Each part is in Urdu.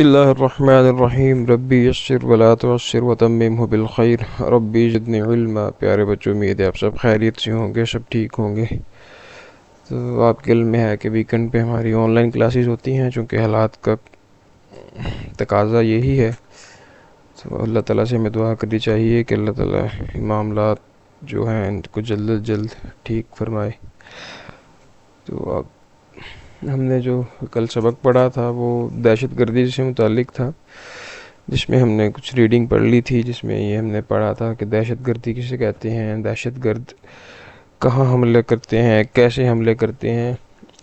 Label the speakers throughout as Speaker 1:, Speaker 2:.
Speaker 1: بسم اللہ الرحمن الرحیم ربی یسر ولا تعسر وتممہ بالخیر ربی زدنی علما۔ پیارے بچوں، امید ہے آپ سب خیریت سے ہوں گے، سب ٹھیک ہوں گے۔ تو آپ کے علم میں ہے کہ ویکنڈ پہ ہماری آن لائن کلاسز ہوتی ہیں، چونکہ حالات کا تقاضا یہی ہے۔ تو اللہ تعالیٰ سے ہمیں دعا کرنی چاہیے کہ اللہ تعالیٰ معاملات جو ہیں ان کو جلد از جلد ٹھیک فرمائے۔ تو اب ہم نے جو کل سبق پڑھا تھا وہ دہشت گردی سے متعلق تھا، جس میں ہم نے کچھ ریڈنگ پڑھ لی تھی، جس میں یہ ہم نے پڑھا تھا کہ دہشت گردی کسے کہتے ہیں، دہشت گرد کہاں حملے کرتے ہیں، کیسے حملے کرتے ہیں،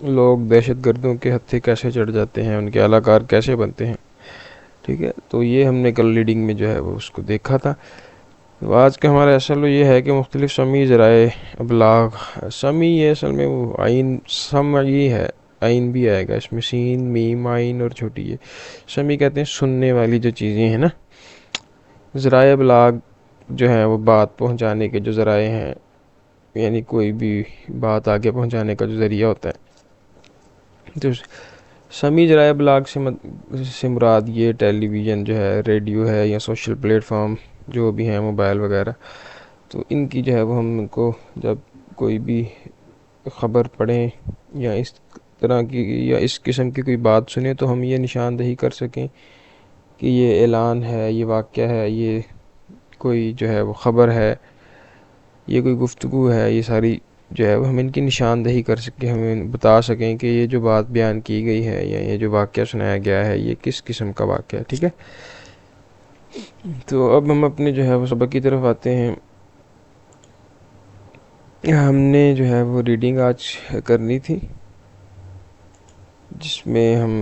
Speaker 1: لوگ دہشت گردوں کے ہتھے کیسے چڑھ جاتے ہیں، ان کے اہلکار کیسے بنتے ہیں۔ ٹھیک ہے، تو یہ ہم نے کل ریڈنگ میں جو ہے وہ اس کو دیکھا تھا۔ تو آج کا ہمارا اصل یہ ہے کہ مختلف سمعی ذرائع ابلاغ، سمعی اصل میں وہ عین سمعی ہے، عین بھی آئے گا اس میں، سین میم عین اور چھوٹی ہے۔ سمعی کہتے ہیں سننے والی جو چیزیں ہیں نا، ذرائع ابلاغ جو ہیں وہ بات پہنچانے کے جو ذرائع ہیں، یعنی کوئی بھی بات آگے پہنچانے کا جو ذریعہ ہوتا ہے۔ تو سمعی ذرائع ابلاغ سے مراد یہ ٹیلی ویژن جو ہے، ریڈیو ہے، یا سوشل پلیٹ فارم جو بھی ہیں، موبائل وغیرہ، تو ان کی جو ہے وہ ہم کو جب کوئی بھی خبر پڑھیں یا اس طرح کی یا اس قسم کی کوئی بات سنیں تو ہم یہ نشاندہی کر سکیں کہ یہ اعلان ہے، یہ واقعہ ہے، یہ کوئی جو ہے وہ خبر ہے، یہ کوئی گفتگو ہے، یہ ساری جو ہے وہ ہم ان کی نشاندہی کر سکیں، ہمیں بتا سکیں کہ یہ جو بات بیان کی گئی ہے یا یہ جو واقعہ سنایا گیا ہے یہ کس قسم کا واقعہ ہے۔ ٹھیک ہے، تو اب ہم اپنے جو ہے وہ سبق کی طرف آتے ہیں۔ ہم نے جو ہے وہ ریڈنگ آج کرنی تھی، جس میں ہم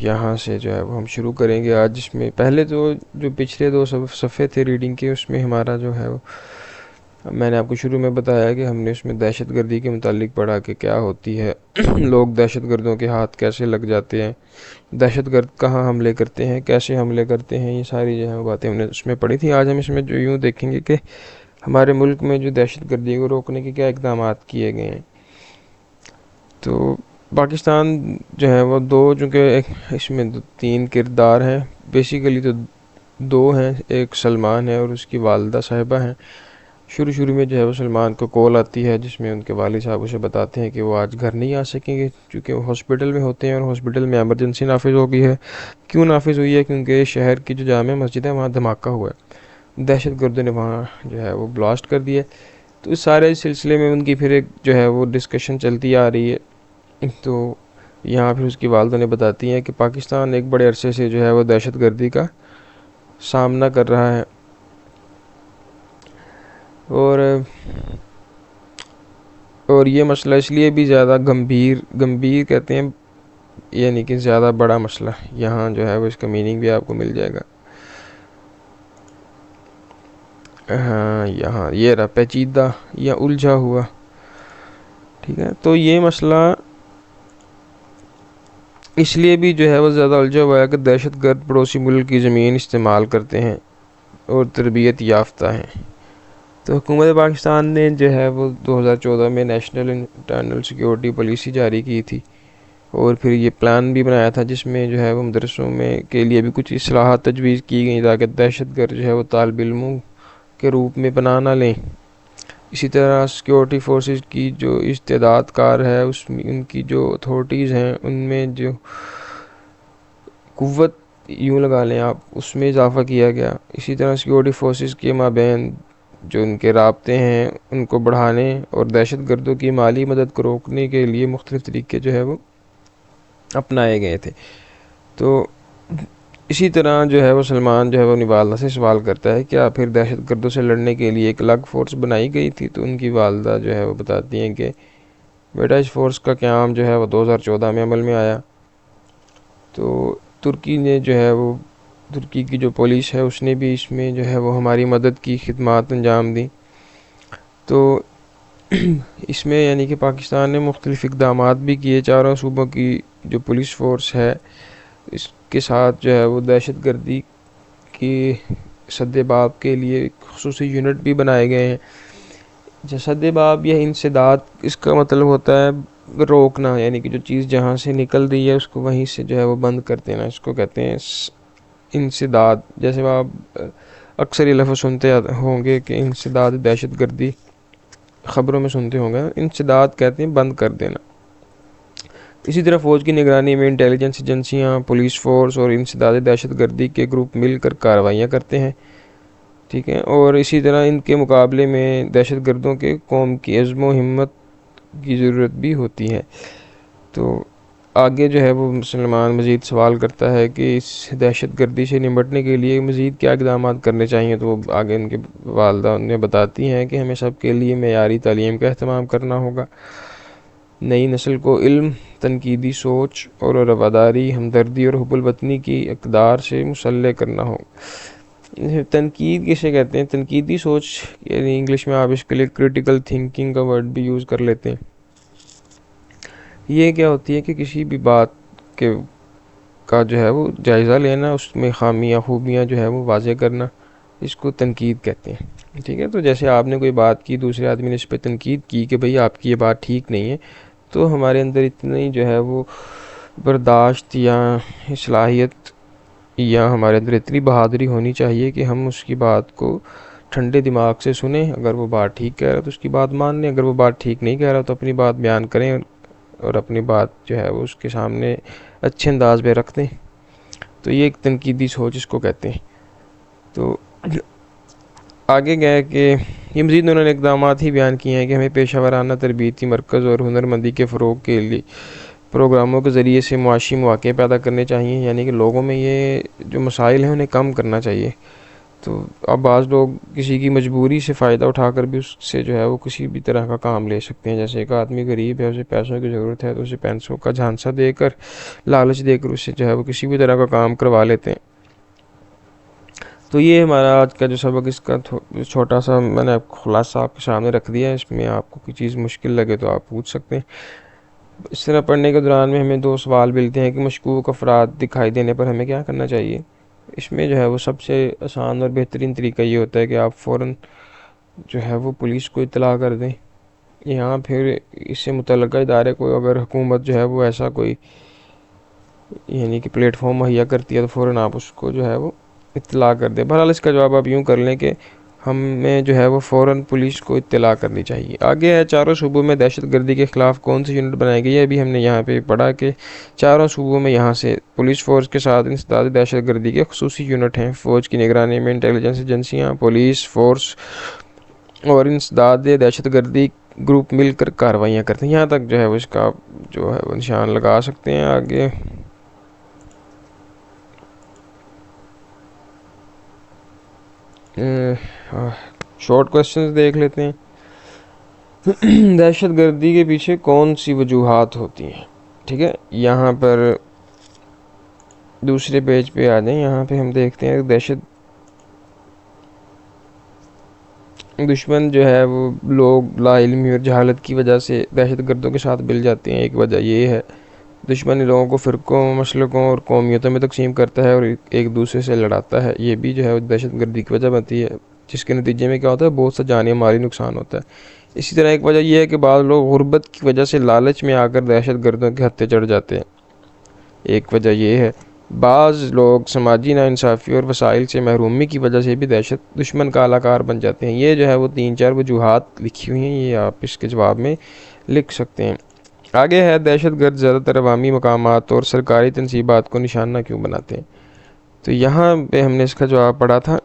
Speaker 1: یہاں سے جو ہے وہ ہم شروع کریں گے آج، جس میں پہلے تو جو پچھلے دو صفحے تھے ریڈنگ کے، اس میں ہمارا جو ہے وہ میں نے آپ کو شروع میں بتایا کہ ہم نے اس میں دہشت گردی کے متعلق پڑھا کہ کیا ہوتی ہے، لوگ دہشت گردوں کے ہاتھ کیسے لگ جاتے ہیں، دہشت گرد کہاں حملے کرتے ہیں، کیسے حملے کرتے ہیں، یہ ساری جو ہے وہ باتیں ہم نے اس میں پڑھی تھیں۔ آج ہم اس میں جو یوں دیکھیں گے کہ ہمارے ملک میں جو دہشت گردی کو روکنے کے کیا اقدامات کیے گئے ہیں۔ تو پاکستان جو ہے وہ چونکہ اس میں تین کردار ہیں، بیسیکلی تو دو ہیں، ایک سلمان ہے اور اس کی والدہ صاحبہ ہیں۔ شروع میں جو ہے وہ سلمان کو کال آتی ہے، جس میں ان کے والد صاحب اسے بتاتے ہیں کہ وہ آج گھر نہیں آ سکیں گے، چونکہ وہ ہاسپٹل میں ہوتے ہیں اور ہاسپٹل میں ایمرجنسی نافذ ہو گئی ہے۔ کیوں نافذ ہوئی ہے؟ کیونکہ شہر کی جو جامع مسجد ہے وہاں دھماکہ ہوا ہے، دہشت گردوں نے وہاں جو ہے وہ بلاسٹ کر دیا۔ تو اس سارے سلسلے میں ان کی پھر ایک جو ہے وہ ڈسکشن چلتی آ رہی ہے۔ تو یہاں پھر اس کی والدہ نے بتاتی ہیں کہ پاکستان ایک بڑے عرصے سے جو ہے وہ دہشت گردی کا سامنا کر رہا ہے، اور یہ مسئلہ اس لیے بھی زیادہ گمبھیر کہتے ہیں، یعنی کہ زیادہ بڑا مسئلہ، یہاں جو ہے وہ اس کا میننگ بھی آپ کو مل جائے گا۔ ہاں، یہاں یہ رہا پیچیدہ یا الجھا ہوا۔ ٹھیک ہے، تو یہ مسئلہ اس لیے بھی جو ہے وہ زیادہ الجھا ہوا ہے کہ دہشت گرد پڑوسی ملک کی زمین استعمال کرتے ہیں اور تربیت یافتہ ہیں۔ تو حکومت پاکستان نے جو ہے وہ 2014 میں نیشنل انٹرنل سیکیورٹی پالیسی جاری کی تھی، اور پھر یہ پلان بھی بنایا تھا جس میں جو ہے وہ مدرسوں میں کے لیے بھی کچھ اصلاحات تجویز کی گئیں تاکہ دہشت گرد جو ہے وہ طالب علموں کے روپ میں پناہ نہ لیں۔ اسی طرح سیکیورٹی فورسز کی جو استعداد کار ہے، اس میں ان کی جو اتھارٹیز ہیں ان میں جو قوت یوں لگا لیں آپ، اس میں اضافہ کیا گیا۔ اسی طرح سیکیورٹی فورسز کے مابین جو ان کے رابطے ہیں ان کو بڑھانے اور دہشت گردوں کی مالی مدد کو روکنے کے لیے مختلف طریقے جو ہے وہ اپنائے گئے تھے۔ تو اسی طرح جو ہے وہ سلمان جو ہے وہ اپنی والدہ سے سوال کرتا ہے کیا پھر دہشت گردوں سے لڑنے کے لیے ایک الگ فورس بنائی گئی تھی؟ تو ان کی والدہ جو ہے وہ بتاتی ہیں کہ بیٹا اس فورس کا قیام جو ہے وہ 2014 میں عمل میں آیا۔ تو ترکی نے جو ہے وہ ترکی کی جو پولیس ہے اس نے بھی اس میں جو ہے وہ ہماری مدد کی خدمات انجام دیں۔ تو اس میں یعنی کہ پاکستان نے مختلف اقدامات بھی کیے، چاروں صوبوں کی جو پولیس فورس ہے اس کے ساتھ جو ہے وہ دہشت گردی کی سد باب کے لیے خصوصی یونٹ بھی بنائے گئے ہیں۔ سد باب یا انسداد، اس کا مطلب ہوتا ہے روکنا، یعنی کہ جو چیز جہاں سے نکل رہی ہے اس کو وہیں سے جو ہے وہ بند کر دینا، اس کو کہتے ہیں انسداد، جیسے آپ اکثر یہ لفظ سنتے ہوں گے کہ انسداد دہشت گردی خبروں میں سنتے ہوں گے، انسداد کہتے ہیں بند کر دینا۔ اسی طرح فوج کی نگرانی میں انٹیلیجنس ایجنسیاں، پولیس فورس اور انسداد دہشت گردی کے گروپ مل کر کارروائیاں کرتے ہیں، ٹھیک ہے، اور اسی طرح ان کے مقابلے میں دہشت گردوں کے قوم کی عزم و ہمت کی ضرورت بھی ہوتی ہے۔ تو آگے جو ہے وہ مسلمان مزید سوال کرتا ہے کہ اس دہشت گردی سے نمٹنے کے لیے مزید کیا اقدامات کرنے چاہیے، تو وہ آگے ان کے والدہ انہیں بتاتی ہیں کہ ہمیں سب کے لیے معیاری تعلیم کا اہتمام کرنا ہوگا، نئی نسل کو علم، تنقیدی سوچ اور رواداری، ہمدردی اور حب الوطنی کی اقدار سے مسلح کرنا ہوگا۔ تنقید کسے کہتے ہیں؟ تنقیدی سوچ، یعنی انگلش میں آپ اس کے لیے کریٹیکل تھنکنگ کا ورڈ بھی یوز کر لیتے ہیں۔ یہ کیا ہوتی ہے کہ کسی بھی بات کا جو ہے وہ جائزہ لینا، اس میں خامیاں خوبیاں جو ہے وہ واضح کرنا، اس کو تنقید کہتے ہیں، ٹھیک ہے۔ تو جیسے آپ نے کوئی بات کی، دوسرے آدمی نے اس پہ تنقید کی کہ بھئی آپ کی یہ بات ٹھیک نہیں ہے، تو ہمارے اندر اتنی جو ہے وہ برداشت یا صلاحیت یا ہمارے اندر اتنی بہادری ہونی چاہیے کہ ہم اس کی بات کو ٹھنڈے دماغ سے سنیں، اگر وہ بات ٹھیک کہہ رہا ہے تو اس کی بات مان لیں، اگر وہ بات ٹھیک نہیں کہہ رہا تو اپنی بات بیان کریں اور اپنی بات جو ہے وہ اس کے سامنے اچھے انداز میں رکھ دیں۔ تو یہ ایک تنقیدی سوچ اس کو کہتے ہیں۔ تو آگے گئے کہ یہ مزید انہوں نے اقدامات ہی بیان کیے ہیں کہ ہمیں پیشہ ورانہ تربیتی مرکز اور ہنرمندی کے فروغ کے لیے پروگراموں کے ذریعے سے معاشی مواقع پیدا کرنے چاہیے، یعنی کہ لوگوں میں یہ جو مسائل ہیں انہیں کم کرنا چاہیے۔ تو اب بعض لوگ کسی کی مجبوری سے فائدہ اٹھا کر بھی اس سے جو ہے وہ کسی بھی طرح کا کام لے سکتے ہیں، جیسے ایک آدمی غریب ہے، اسے پیسوں کی ضرورت ہے تو اسے پیسوں کا جھانسا دے کر، لالچ دے کر اس سے جو ہے وہ کسی بھی طرح کا کام کروا لیتے ہیں۔ تو یہ ہمارا آج کا جو سبق، اس کا چھوٹا سا میں نے خلاصہ آپ کے سامنے رکھ دیا ہے۔ اس میں آپ کو کوئی چیز مشکل لگے تو آپ پوچھ سکتے ہیں۔ اس طرح پڑھنے کے دوران میں ہمیں دو سوال ملتے ہیں کہ مشکوک افراد دکھائی دینے پر ہمیں کیا کرنا چاہیے۔ اس میں جو ہے وہ سب سے آسان اور بہترین طریقہ یہ ہوتا ہے کہ آپ فوراً جو ہے وہ پولیس کو اطلاع کر دیں، یہاں پھر اس سے متعلقہ ادارے کو اگر حکومت جو ہے وہ ایسا کوئی یعنی کہ پلیٹ فارم مہیا کرتی ہے تو فوراً آپ اس کو جو ہے وہ اطلاع کر دیں۔ بہرحال اس کا جواب آپ یوں کر لیں کہ ہمیں جو ہے وہ فوراً پولیس کو اطلاع کرنی چاہیے۔ آگے ہے چاروں صوبوں میں دہشت گردی کے خلاف کون سی یونٹ بنائی گئی ہے۔ ابھی ہم نے یہاں پہ پڑھا کہ چاروں صوبوں میں یہاں سے پولیس فورس کے ساتھ انسداد دہشت گردی کے خصوصی یونٹ ہیں۔ فوج کی نگرانی میں انٹیلیجنس ایجنسیاں، پولیس فورس اور انسداد دہشت گردی گروپ مل کر کارروائیاں کرتے ہیں۔ یہاں تک جو ہے وہ اس کا جو ہے وہ نشان لگا سکتے ہیں۔ آگے شارٹ کویسچنز دیکھ لیتے ہیں۔ دہشت گردی کے پیچھے کون سی وجوہات ہوتی ہیں، ٹھیک ہے، یہاں پر دوسرے پیج پہ آ جائیں۔ یہاں پہ ہم دیکھتے ہیں دشمن جو ہے وہ لوگ لا علمی اور جہالت کی وجہ سے دہشت گردوں کے ساتھ مل جاتے ہیں۔ ایک وجہ یہ ہے دشمن لوگوں کو فرقوں، مسلکوں اور قومیتوں میں تقسیم کرتا ہے اور ایک دوسرے سے لڑاتا ہے، یہ بھی جو ہے دہشت گردی کی وجہ بنتی ہے، جس کے نتیجے میں کیا ہوتا ہے، بہت سا جانی مالی نقصان ہوتا ہے۔ اسی طرح ایک وجہ یہ ہے کہ بعض لوگ غربت کی وجہ سے لالچ میں آ کر دہشت گردوں کے ہتھے چڑھ جاتے ہیں، ایک وجہ یہ ہے۔ بعض لوگ سماجی ناانصافی اور وسائل سے محرومی کی وجہ سے بھی دشمن کا اعلی کار بن جاتے ہیں۔ یہ جو ہے وہ 3-4 وجوہات لکھی ہوئی ہیں، یہ آپ اس کے جواب میں لکھ سکتے ہیں۔ آگے ہے دہشت گرد زیادہ تر عوامی مقامات اور سرکاری تنصیبات کو نشانہ کیوں بناتے ہیں۔ تو یہاں پہ ہم نے اس کا جواب پڑھا تھا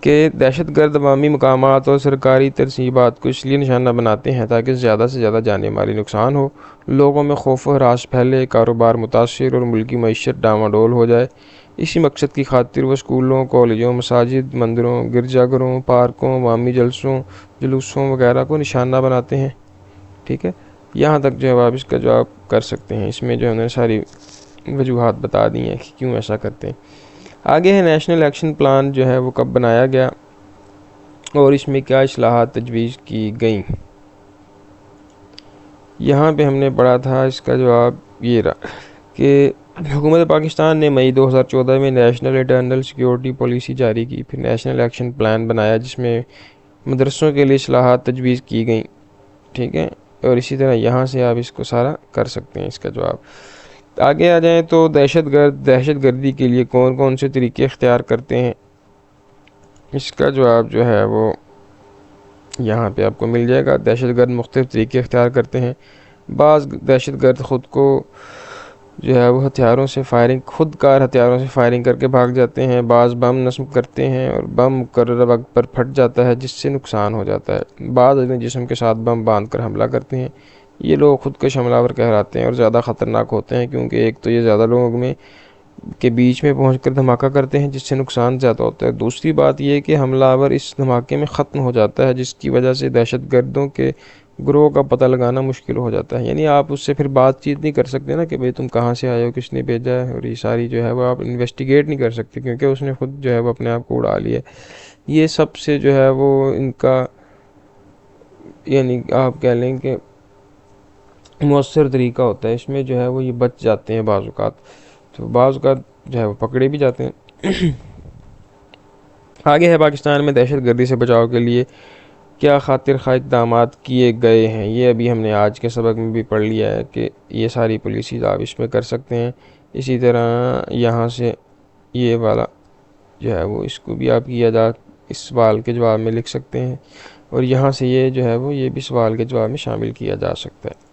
Speaker 1: کہ دہشت گرد عوامی مقامات اور سرکاری تنصیبات کو اس لیے نشانہ بناتے ہیں تاکہ زیادہ سے زیادہ جانی مالی نقصان ہو، لوگوں میں خوف و ہراس پھیلے، کاروبار متاثر اور ملکی معیشت ڈاواڈول ہو جائے۔ اسی مقصد کی خاطر وہ اسکولوں، کالجوں، مساجد، مندروں، گرجا گھروں، پارکوں، عوامی جلوسوں وغیرہ کو نشانہ بناتے ہیں، ٹھیک ہے۔ یہاں تک جو ہے آپ اس کا جواب کر سکتے ہیں۔ اس میں جو ہے ساری وجوہات بتا دی ہیں کہ کیوں ایسا کرتے ہیں۔ آگے ہے نیشنل ایکشن پلان جو ہے وہ کب بنایا گیا اور اس میں کیا اصلاحات تجویز کی گئیں۔ یہاں پہ ہم نے پڑھا تھا، اس کا جواب یہ رہا کہ حکومت پاکستان نے مئی 2014 میں نیشنل انٹرنل سیکیورٹی پالیسی جاری کی، پھر نیشنل ایکشن پلان بنایا جس میں مدرسوں کے لیے اصلاحات تجویز کی گئیں، ٹھیک ہے، اور اسی طرح یہاں سے آپ اس کو سارا کر سکتے ہیں اس کا جواب۔ آگے آ جائیں تو دہشت گردی کے لیے کون کون سے طریقے اختیار کرتے ہیں، اس کا جواب جو ہے وہ یہاں پہ آپ کو مل جائے گا۔ دہشت گرد مختلف طریقے اختیار کرتے ہیں۔ بعض دہشت گرد خود کو جو ہے وہ خود کار ہتھیاروں سے فائرنگ کر کے بھاگ جاتے ہیں۔ بعض بم نصب کرتے ہیں اور بم مقررہ وقت پر پھٹ جاتا ہے جس سے نقصان ہو جاتا ہے۔ بعض اپنے جسم کے ساتھ بم باندھ کر حملہ کرتے ہیں۔ یہ لوگ خودکش حملہ آور کہلاتے ہیں اور زیادہ خطرناک ہوتے ہیں، کیونکہ ایک تو یہ زیادہ لوگوں کے بیچ میں پہنچ کر دھماکہ کرتے ہیں جس سے نقصان زیادہ ہوتا ہے۔ دوسری بات یہ کہ حملہ آور اس دھماکے میں ختم ہو جاتا ہے، جس کی وجہ سے دہشت گردوں کے گروہ کا پتہ لگانا مشکل ہو جاتا ہے۔ یعنی آپ اس سے پھر بات چیت نہیں کر سکتے نا کہ بھئی تم کہاں سے آئے ہو، کس نے بھیجا ہے، اور یہ ساری جو ہے وہ آپ انویسٹیگیٹ نہیں کر سکتے، کیونکہ اس نے خود جو ہے وہ اپنے آپ کو اڑا لیا ہے۔ یہ سب سے جو ہے وہ ان کا یعنی آپ کہہ لیں کہ مؤثر طریقہ ہوتا ہے، اس میں جو ہے وہ یہ بچ جاتے ہیں بعض اوقات، تو بعض اوقات جو ہے وہ پکڑے بھی جاتے ہیں۔ آگے ہے پاکستان میں دہشت گردی سے بچاؤ کے لیے کیا خاطر خواہ اقدامات کیے گئے ہیں۔ یہ ابھی ہم نے آج کے سبق میں بھی پڑھ لیا ہے کہ یہ ساری پالیسیز آپ اس میں کر سکتے ہیں۔ اسی طرح یہاں سے یہ والا جو ہے وہ اس کو بھی آپ اس سوال کے جواب میں لکھ سکتے ہیں، اور یہاں سے یہ جو ہے وہ یہ بھی سوال کے جواب میں شامل کیا جا سکتا ہے۔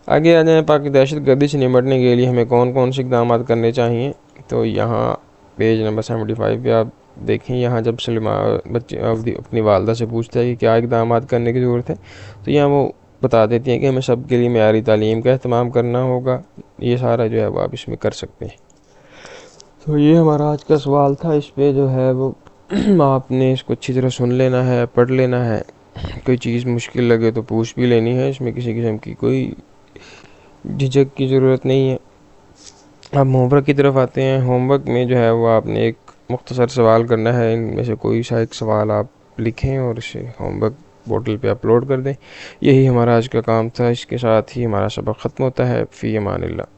Speaker 1: آگے آ جائیں دہشت گردی سے نمٹنے کے لیے ہمیں کون کون سے اقدامات کرنے چاہیے، تو یہاں پیج نمبر 75 پہ آپ دیکھیں، یہاں جب سلمہ بچے اپنی والدہ سے پوچھتا ہے کہ کیا اقدامات کرنے کی ضرورت ہے، تو یہاں وہ بتا دیتی ہیں کہ ہمیں سب کے لیے معیاری تعلیم کا اہتمام کرنا ہوگا۔ یہ سارا جو ہے وہ آپ اس میں کر سکتے ہیں۔ تو یہ ہمارا آج کا سوال تھا، اس پہ جو ہے وہ آپ نے اس کو اچھی طرح سن لینا ہے، پڑھ لینا ہے، کوئی چیز مشکل لگے تو پوچھ بھی لینی ہے، اس میں کسی قسم کی کوئی جھجک کی ضرورت نہیں ہے۔ اب ہوم ورک کی طرف آتے ہیں۔ ہوم ورک میں جو ہے وہ آپ نے ایک مختصر سوال کرنا ہے، ان میں سے کوئی سا ایک سوال آپ لکھیں اور اسے ہوم ورک پورٹل پہ اپلوڈ کر دیں۔ یہی ہمارا آج کا کام تھا، اس کے ساتھ ہی ہمارا سبق ختم ہوتا ہے۔ فی امان اللہ۔